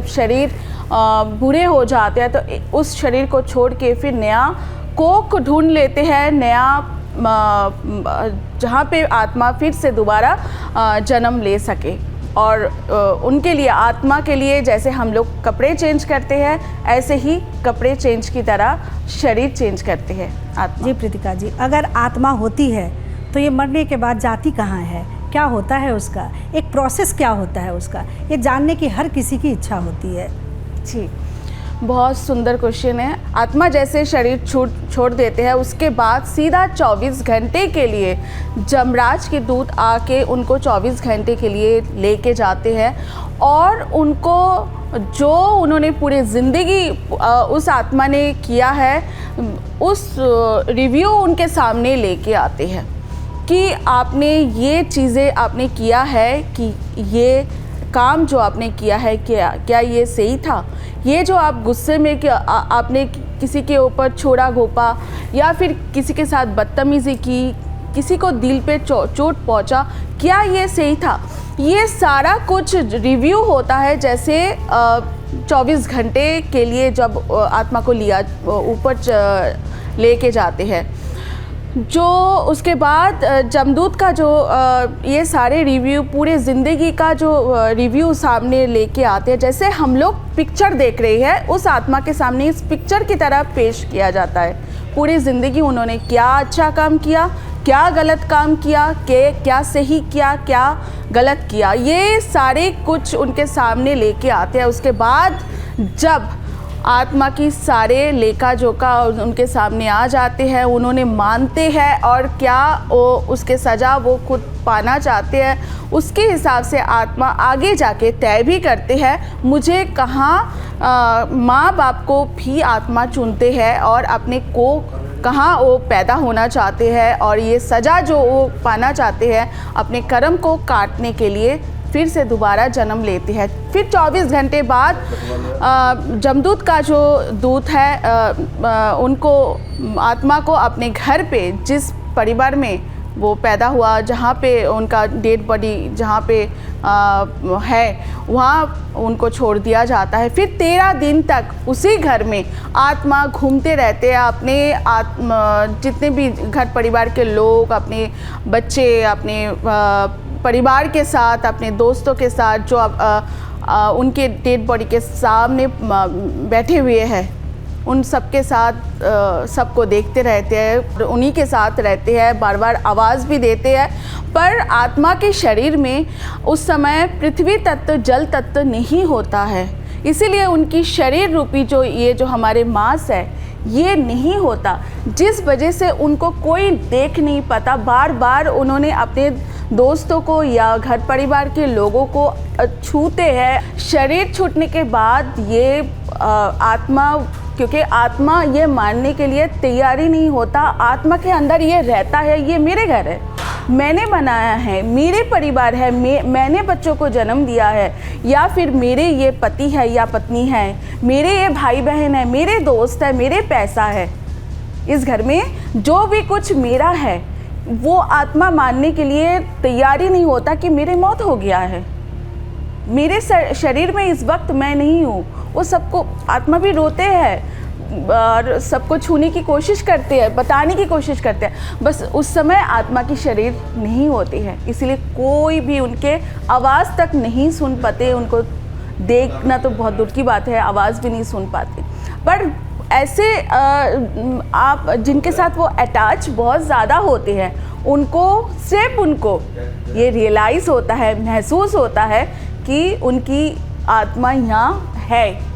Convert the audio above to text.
जब शरीर बूढ़े हो जाते हैं तो उस शरीर को छोड़ के फिर नया कोख ढूंढ लेते हैं, नया जहाँ पे आत्मा फिर से दोबारा जन्म ले सके। और उनके लिए, आत्मा के लिए जैसे हम लोग कपड़े चेंज करते हैं, ऐसे ही कपड़े चेंज की तरह शरीर चेंज करते हैं आत्मा। जी प्रीतिका जी, अगर आत्मा होती है तो ये मरने के बाद जाती कहाँ है, क्या होता है उसका, एक प्रोसेस क्या होता है उसका, ये जानने की हर किसी की इच्छा होती है। जी, बहुत सुंदर क्वेश्चन है। आत्मा जैसे शरीर छोड़ देते हैं, उसके बाद सीधा 24 घंटे के लिए जमराज के दूत आके उनको 24 घंटे के लिए लेके जाते हैं और उनको जो उन्होंने पूरी ज़िंदगी उस आत्मा ने किया है उस रिव्यू उनके सामने लेके आते हैं कि आपने ये चीज़ें आपने किया है, कि ये काम जो आपने किया है क्या ये सही था, ये जो आप गुस्से में कि आपने किसी के ऊपर छोड़ा घोपा या फिर किसी के साथ बदतमीज़ी की, किसी को दिल पे चोट पहुंचा, क्या ये सही था, ये सारा कुछ रिव्यू होता है। जैसे 24 घंटे के लिए जब आत्मा को लिया ऊपर लेके जाते हैं, जो उसके बाद जमदूत का जो ये सारे रिव्यू, पूरे ज़िंदगी का जो रिव्यू सामने लेके आते हैं, जैसे हम लोग पिक्चर देख रहे हैं, उस आत्मा के सामने इस पिक्चर की तरह पेश किया जाता है। पूरी ज़िंदगी उन्होंने क्या अच्छा काम किया, क्या गलत काम किया, क्या सही किया, क्या गलत किया, ये सारे कुछ उनके सामने लेके आते हैं। उसके बाद जब आत्मा की सारे लेखा जोखा उनके सामने आ जाते हैं, उन्होंने मानते हैं और क्या वो उसके सज़ा वो खुद पाना चाहते हैं, उसके हिसाब से आत्मा आगे जाके तय भी करते हैं। मुझे कहाँ माँ बाप को भी आत्मा चुनते हैं और अपने को कहाँ वो पैदा होना चाहते हैं और ये सज़ा जो वो पाना चाहते हैं, अपने कर्म को काटने के लिए फिर से दोबारा जन्म लेते हैं। फिर 24 घंटे बाद जमदूत का जो दूत है उनको, आत्मा को अपने घर पे, जिस परिवार में वो पैदा हुआ, जहाँ पे उनका डेड बॉडी जहाँ पे है, वहाँ उनको छोड़ दिया जाता है। फिर 13 दिन तक उसी घर में आत्मा घूमते रहते हैं। अपने जितने भी घर परिवार के लोग, अपने बच्चे, अपने परिवार के साथ, अपने दोस्तों के साथ जो उनके डेड बॉडी के सामने बैठे हुए हैं, उन सबके साथ सबको देखते रहते हैं, उन्हीं के साथ रहते हैं, बार बार आवाज़ भी देते हैं। पर आत्मा के शरीर में उस समय पृथ्वी तत्व, जल तत्व नहीं होता है, इसीलिए उनकी शरीर रूपी जो हमारे मांस है ये नहीं होता, जिस वजह से उनको कोई देख नहीं पाता। बार बार उन्होंने अपने दोस्तों को या घर परिवार के लोगों को छूते हैं। शरीर छूटने के बाद ये आत्मा, क्योंकि आत्मा ये मानने के लिए तैयारी नहीं होता, आत्मा के अंदर ये रहता है, ये मेरे घर है, मैंने बनाया है, मेरे परिवार है, मैंने बच्चों को जन्म दिया है, या फिर मेरे ये पति है या पत्नी है, मेरे ये भाई बहन है, मेरे दोस्त है, मेरे पैसा है, इस घर में जो भी कुछ मेरा है, वो आत्मा मानने के लिए तैयारी नहीं होता कि मेरे मौत हो गया है, मेरे शरीर में इस वक्त मैं नहीं हूँ। वो सबको, आत्मा भी रोते हैं और सबको छूने की कोशिश करते हैं, बताने की कोशिश करते हैं, बस उस समय आत्मा की शरीर नहीं होती है, इसलिए कोई भी उनके आवाज़ तक नहीं सुन पाते। उनको देखना तो बहुत दूर की बात है, आवाज़ भी नहीं सुन पाते। पर ऐसे आप जिनके साथ वो अटैच बहुत ज़्यादा होते हैं, उनको सिर्फ उनको ये रियलाइज़ होता है, महसूस होता है कि उनकी आत्मा यहाँ है।